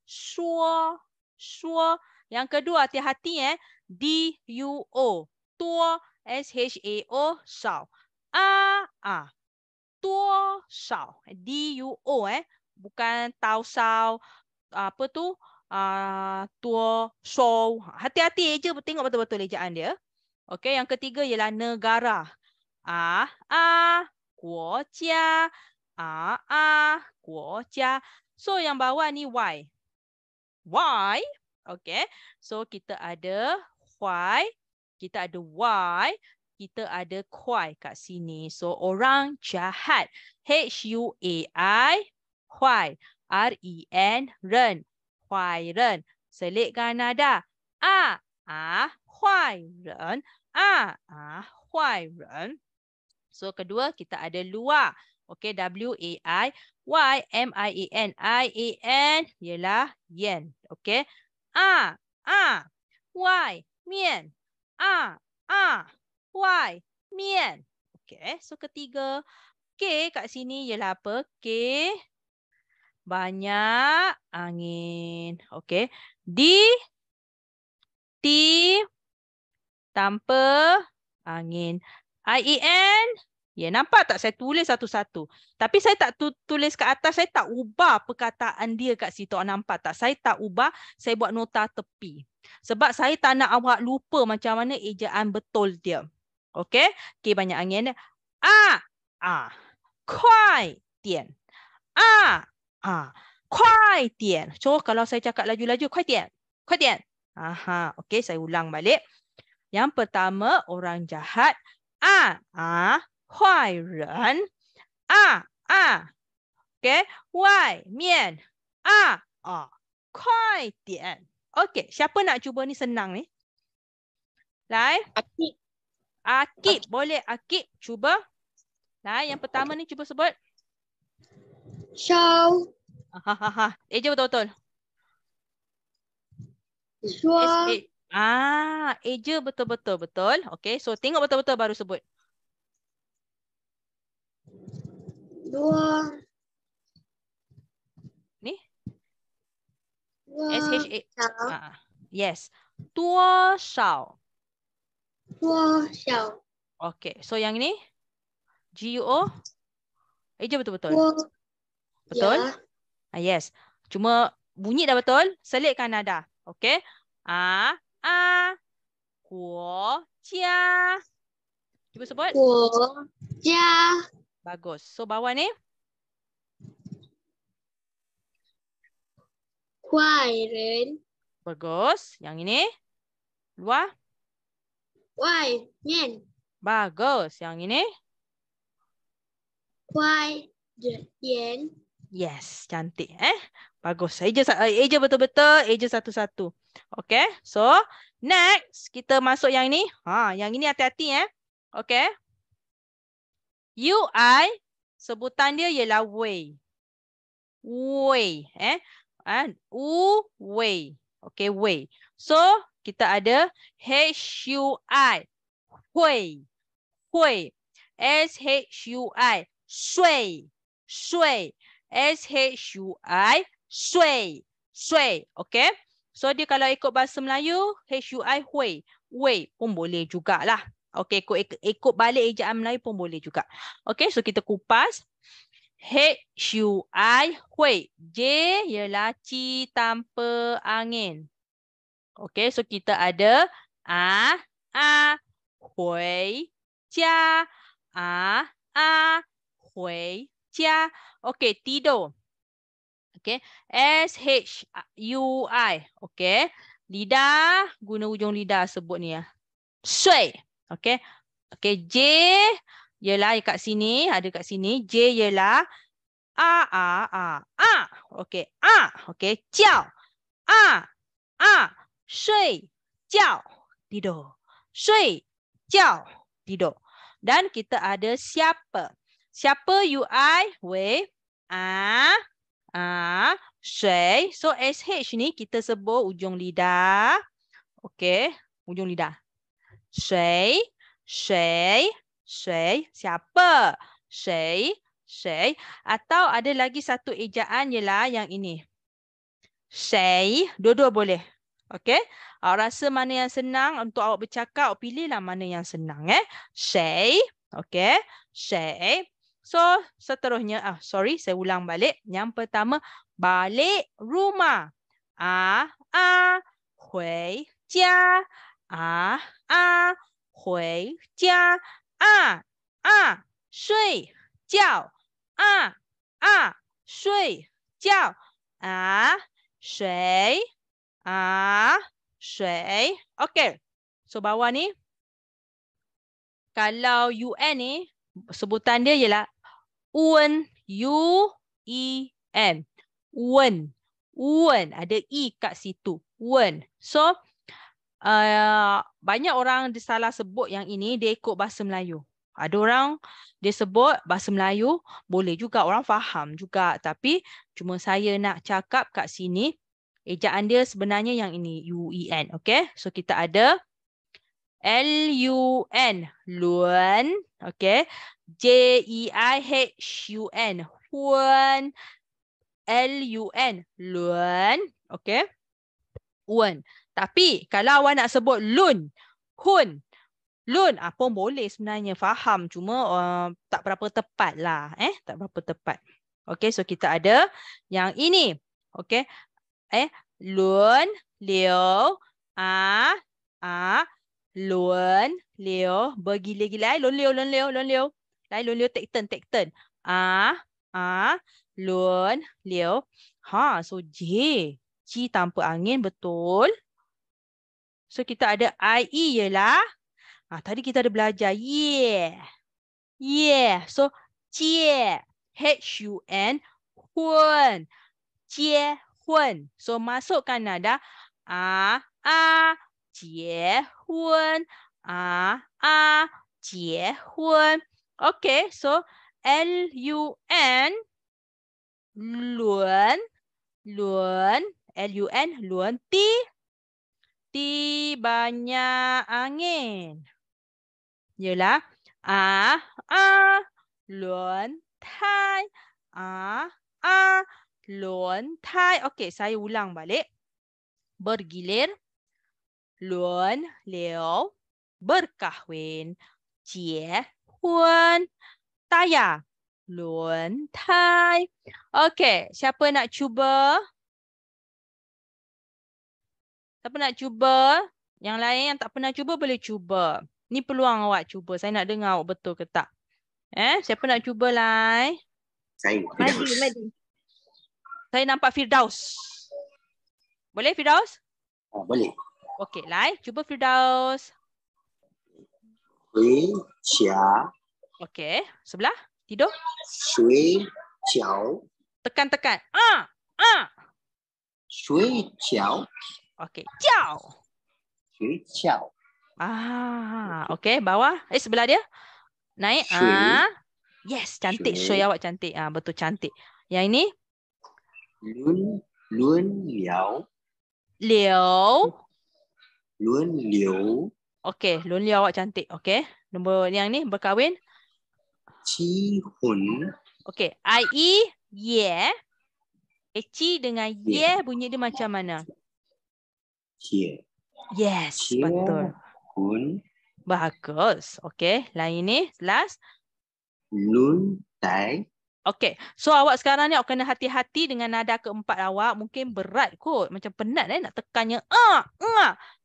Shuo. Shuo. Yang kedua, hati-hati D-U-O. Tuo. S-H-A-O. Shao. Tuo shao. D-U-O. Bukan tau shao. Apa tu? Tuo shou. Hati-hati eja. Tengok betul-betul ejaan dia. Okey, yang ketiga ialah negara. Guo jia. Guo jia. So yang bawah ni Y. Y. Okey. So kita ada Y. Kita ada Y. Kita ada kuai kat sini. So orang jahat. H-U-A-I. Huai. R-E-N. Ren. Huai ren. Selitkan nada. Huai ren. Huai ren. So kedua kita ada luar. Okey, W-A-I-Y-M-I-A-N. I-A-N ialah yen. Okey. Y. Mian. Y. Mian. Okey, so ketiga. K kat sini ialah apa? K. Banyak angin. Okey. D. T. Tanpa angin. I-E-N. Ya, nampak tak saya tulis satu-satu. Tapi saya tak tulis kat atas. Saya tak ubah perkataan dia kat situ. Nampak tak? Saya tak ubah. Saya buat nota tepi. Sebab saya tak nak awak lupa macam mana ejaan betul dia. Okey. Okey, banyak angin. Kuai dian. Kuai dian. So, kalau saya cakap laju-laju. Kuai dian. Kuai dian. Okey, saya ulang balik. Yang pertama, orang jahat. Huai ren. Okey. Y. Mian. Kuai dian. Okey, siapa nak cuba ni senang ni? Lai? Akib. Akib. Boleh Akib cuba. Lai, yang pertama ni cuba sebut. Shao. Eja betul-betul. Shua. Eja betul-betul. Betul. Okey, so tengok betul-betul baru sebut. Dua. Ni? Dua. S-H-A. Yes. Tuo shao. Dua shao. Okey, so yang ni? G-U-O. Eja betul-betul. Dua. Betul? Yes. Cuma bunyi dah betul. Selitkan nada. Okey. Guo jia. Cuba sebut. Guo jia. Bagus. So bawah ni? Kuai ren. Bagus. Yang ini? Luar? Y. Mian. Bagus. Yang ini? Kuai yen. Yes. Cantik. Bagus. Eja betul-betul. Eja satu-satu. Okay. So, next. Kita masuk yang ini. Yang ini hati-hati. Okay. UI. Sebutan dia ialah wei. Wei. Wei. Okay. Wei. So, kita ada H-U-I. Hui. Hui. S-H-U-I. Shui. Shui. S-H-U-I. Shui. Shui. Okay. So, dia kalau ikut bahasa Melayu, H-U-I. Hui. Wei pun boleh jugalah. Okay. Ikut balik ejaan Melayu pun boleh juga. Okay. So, kita kupas. H-U-I. Hui. J ialah ci tanpa angin. Okay. So, kita ada hui jia. Hui jia. Okay, tidur. Okay, S-H-U-I. Okay, lidah, guna ujung lidah sebut ni ya. Shui. Okay, okay, J ialah kat sini, ada kat sini. J ialah Okay, okay, jiao. Shui jiao. Tidur. Shui jiao. Tidur. Dan kita ada siapa. Siapa UI? Wei. Shui. So SH ni kita sebut ujung lidah. Okey, ujung lidah. Shui, shui, shui. Siapa? Shui, shui. Atau ada lagi satu ejaan ialah yang ini. Shui, dua-dua boleh. Okey. Awak rasa mana yang senang untuk awak bercakap, awak pilihlah mana yang senang. Shui. Okey. Shui. So, seterusnya. Saya ulang balik. Yang pertama, balik rumah. Hui jia. Hui jia. Shui jiao. Shui jiao. Shui. Shui. Okey. So, bawah ni. Kalau UN ni, sebutan dia ialah UN. U-E-N. UN. UN. Ada E kat situ. UN. So, banyak orang salah sebut yang ini, dia ikut bahasa Melayu. Ada orang dia sebut bahasa Melayu, boleh juga orang faham juga. Tapi cuma saya nak cakap kat sini, ejaan dia sebenarnya yang ini. U-E-N. Okay. So, kita ada L-U-N. Lun. Okay. J-E-I-H-U-N. Huan. L-U-N. Lun. Okay. Un. Tapi kalau awak nak sebut lun, hun, lun, pun boleh sebenarnya, faham. Cuma tak berapa tepat lah. Tak berapa tepat. Okay. So, kita ada yang ini. Okay. Lun, liu, lun, liu, bergila-gila. Lun, liu, lun, liu, lun, liu. Lun, liu, take turn, take turn. Lun, liu. So J. J tanpa angin, betul. So kita ada IE ialah. Tadi kita ada belajar. Yeah. Yeah. So Jie. H-U-N. Hun. Jie. Hun. So masukkan nada. Jie. Hun. Jie. Hun. Okay. So L-U-N. Lun. Lun. L-U-N. Lun. T. T banyak angin. Yalah. Lun. Tai. Lun. Tai. Okey, saya ulang balik. Bergilir. Lun. Liu. Berkahwin. Jie. Huan. Taya. Lun. Tai. Okey, siapa nak cuba? Siapa nak cuba? Yang lain yang tak pernah cuba boleh cuba. Ni peluang awak cuba. Saya nak dengar awak betul ke tak. Siapa nak cuba, Lai? Saya. Madi. Saya nampak Firdaus. Boleh, Firdaus? Boleh. Okey, Lai. Cuba Firdaus. Hui Xia. Okey. Sebelah. Tidur. Shui Qiao. Tekan-tekan. Shui Qiao. Okey. Jiao. Shui Qiao. Okey. Bawah. Sebelah dia. Naik. Shui. Yes. Cantik. Shui. Shui awak cantik. Betul cantik. Yang ini. Lun Liao. Liu. Lun Liu. Okey. Lun Liu awak cantik. Okey. Nombor yang ni berkahwin. Qi Hun. Okey. I-E. Ye. Ci dengan ye bunyi dia macam mana? Qie. Yes. Qie Betul. Hun. Bagus. Okey. Lain ni. Last. Lun Tai. Okey. So awak sekarang ni awak kena hati-hati dengan nada keempat awak. Mungkin berat kot. Macam penat nak tekannya.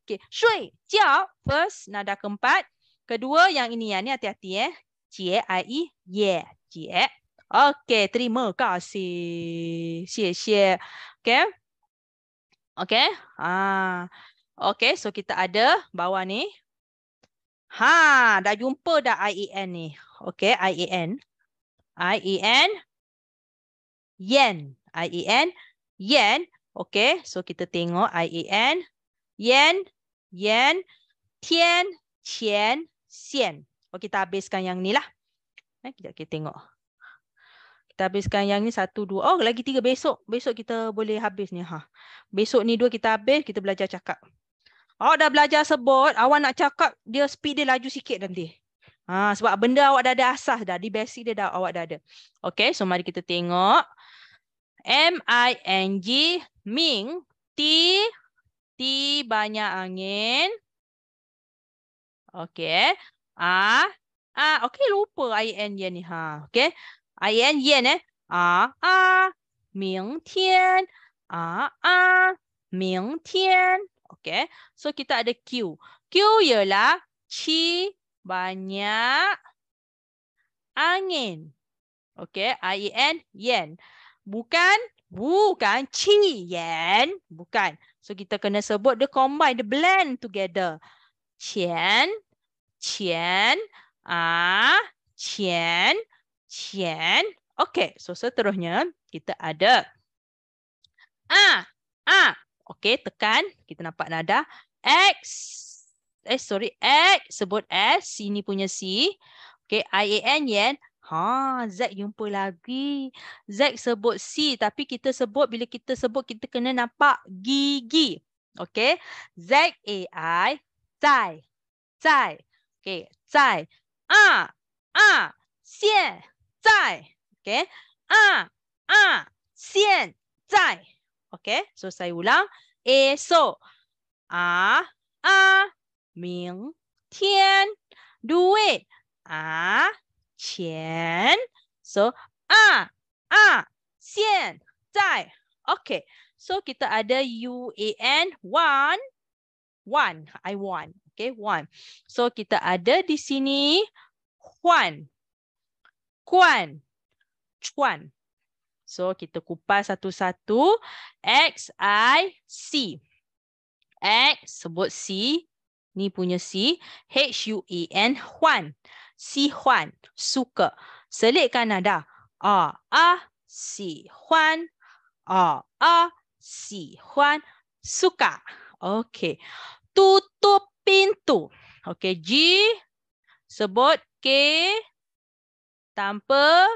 Okey. Shui. Jiao. First nada keempat. Kedua yang ini. Yang ni hati-hati Jie. I-E. Ye. Jie. Okey. Terima kasih. Xie. Okey. Okey. Okey. So kita ada bawah ni. Dah jumpa dah I-E-N ni. Okey. I-E-N. I-E-N. Yen. I-E-N. Yen. Okey. So kita tengok I-E-N. Yen. Yen. Tian. Qian. Xian. Kita habiskan yang ni lah. Kita tengok. Kita habiskan yang ni 1, 2. Oh, lagi 3 besok. Besok kita boleh habis ni. Besok ni 2 kita habis, kita belajar cakap. Awak dah belajar sebut, awak nak cakap, dia speed dia laju sikit nanti. Sebab benda awak dah ada asas dah. Di basic dia dah awak dah ada. Okay, so mari kita tengok. M-I-N-G, Ming, T banyak angin. Okay. Okay, lupa I-N yen ni. Okay. I-N yen Ming tian. Ming tian. Okay. So kita ada Q. Q ialah Qi banyak angin. Okay. I-N yen. Bukan Qi yen. Bukan. So kita kena sebut dia combine, dia blend together. Qian. Qian. Okay, so seterusnya kita ada Okay, tekan. Kita nampak nada. X. X, sebut S. Sini punya C. Okay, I-A-N yen. Z jumpa lagi. Z sebut C, tapi bila kita sebut, kita kena nampak gigi. Okay, Z-A-I. Zai. Zai. Okay, zai. Xian zai. Okay. Xian zai. Okay, so saya ulang. Esok. Ming tian. Duit. Qian. So, xian zai. Okay, so kita ada U-A-N. One. I want. Okay, one. So kita ada di sini Huan. Kuan. Chuan. So kita kupas satu-satu. X, I, C. X sebut C. Ni punya C. H-U-A-N. Huan. Si Huan. Suka. Selitkan nada. Si Huan. Si Huan. Suka. Okay. Tutup pintu. Okay, G sebut K tanpa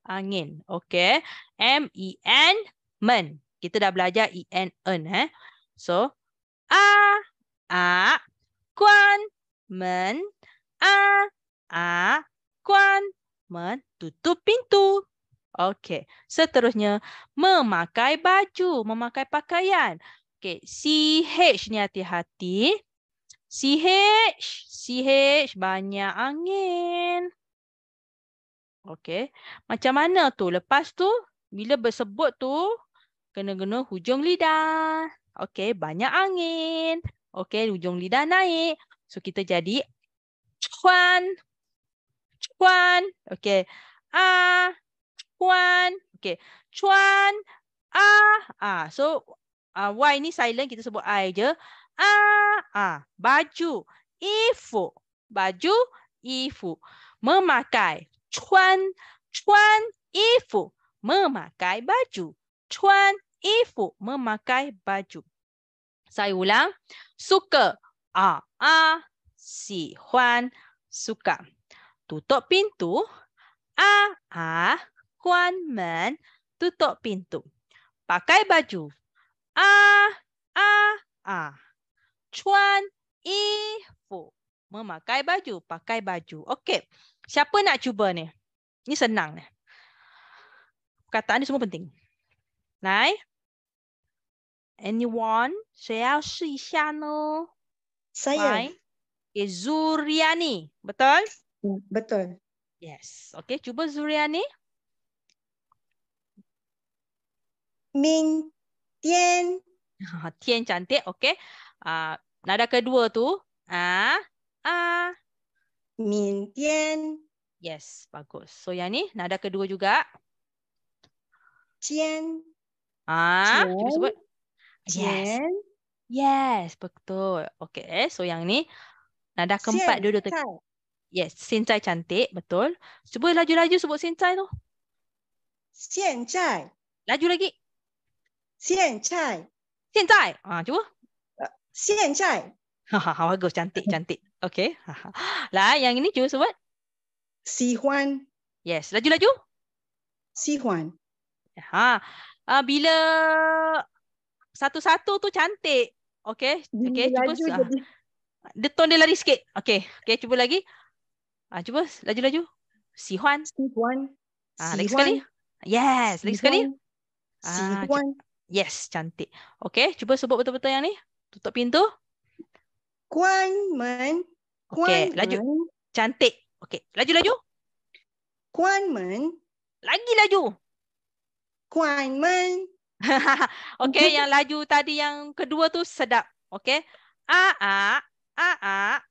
angin. Okay, M-E-N, men. Kita dah belajar E-N-N. So, kuan, men, kuan, men, tutup pintu. Okay, seterusnya memakai baju, memakai pakaian. Okay, CH ni hati-hati. CH banyak angin. Okay, macam mana tu? Lepas tu, bila bersebut tu, kena-kena hujung lidah. Okay, banyak angin. Okay, hujung lidah naik. So, kita jadi cuan. Cuan. Okay, cuan. Okay, cuan. So, Y ni silent, kita sebut I je. Baju. Ifu. Baju. Ifu. Memakai. Chuan. Chuan. Ifu. Memakai baju. Chuan. Ifu. Memakai baju. Saya ulang. Suka. Si Huan. Suka. Tutup pintu. Kuan men. Tutup pintu. Pakai baju. Chuan ifu. Memakai baju. Pakai baju. Okey. Siapa nak cuba ni? Ni senang ni. Perkataan ni semua penting. Lai. Anyone? 谁要试一下呢? Saya. Okay, Zuriani. Betul? Betul. Yes. Okey, cuba Zuriani. Ming tian. Tian cantik. Okey. Nada kedua tu. Ming tian. Yes, bagus. So yang ni nada kedua juga. Tian. Cuba sebut. Yes. Yes, betul. Okey, so yang ni nada keempat dua-dua tekan. Yes, sincai cantik, betul. Cuba laju-laju sebut sincai tu. 现在. Laju lagi. 现在. 现在. Cuba. 现在. Bagus, cantik, cantik. Okey. Lah, yang ini cuba sebut. 喜欢. Yes, laju-laju. 喜欢 Bila satu-satu tu cantik. Okey. Okey, cuba laju jadi dia tone dia lari sikit. Okey. Okey, cuba lagi. Cuba laju-laju.喜欢. 喜欢 Lagi sekali. Yes, lagi sekali. 喜欢 Yes, cantik. Okey, cuba sebut betul-betul yang ni. Tutup pintu. 关门 Okey, 关 laju. 门 Cantik. Okey, laju-laju. 关门 Lagi laju. 关门 Okey, yang laju tadi yang kedua tu sedap. Okey.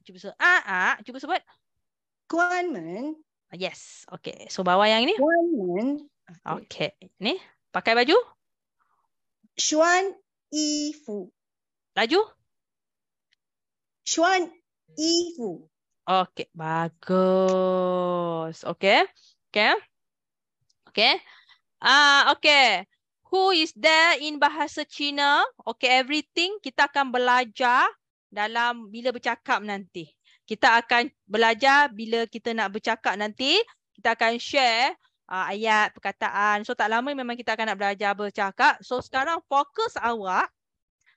Cuba sebut. Cuba sebut. 关门 Yes. Okey. So bawah yang ini. 关门 Okey. Ni pakai baju. 穿衣服 Laju. 穿衣服 Okey. Bagus. Okey. Okey. Okey. Okey. Who is there in bahasa Cina? Okay, everything kita akan belajar dalam bila bercakap nanti. Kita akan belajar bila kita nak bercakap nanti. Kita akan share ayat, perkataan. So tak lama memang kita akan nak belajar bercakap. So sekarang fokus awak.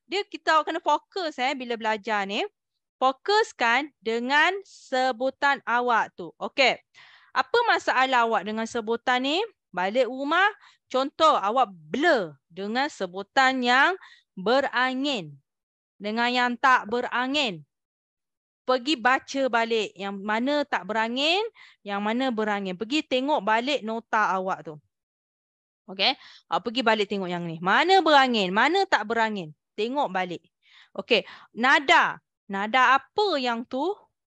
Kita kena fokus bila belajar ni. Fokuskan dengan sebutan awak tu. Okay. Apa masalah awak dengan sebutan ni? Balik rumah. Contoh, awak blur dengan sebutan yang berangin. Dengan yang tak berangin. Pergi baca balik yang mana tak berangin, yang mana berangin. Pergi tengok balik nota awak tu. Okey. Pergi balik tengok yang ni. Mana berangin, mana tak berangin. Tengok balik. Okey. Nada. Nada apa yang tu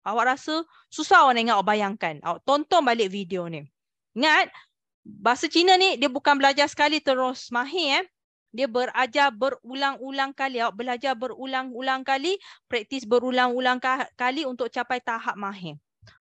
awak rasa susah awak nak bayangkan. Awak tonton balik video ni. Ingat, bahasa Cina ni dia bukan belajar sekali terus mahir. Dia berajar berulang-ulang kali. Awak belajar berulang-ulang kali. Praktis berulang-ulang kali untuk capai tahap mahir.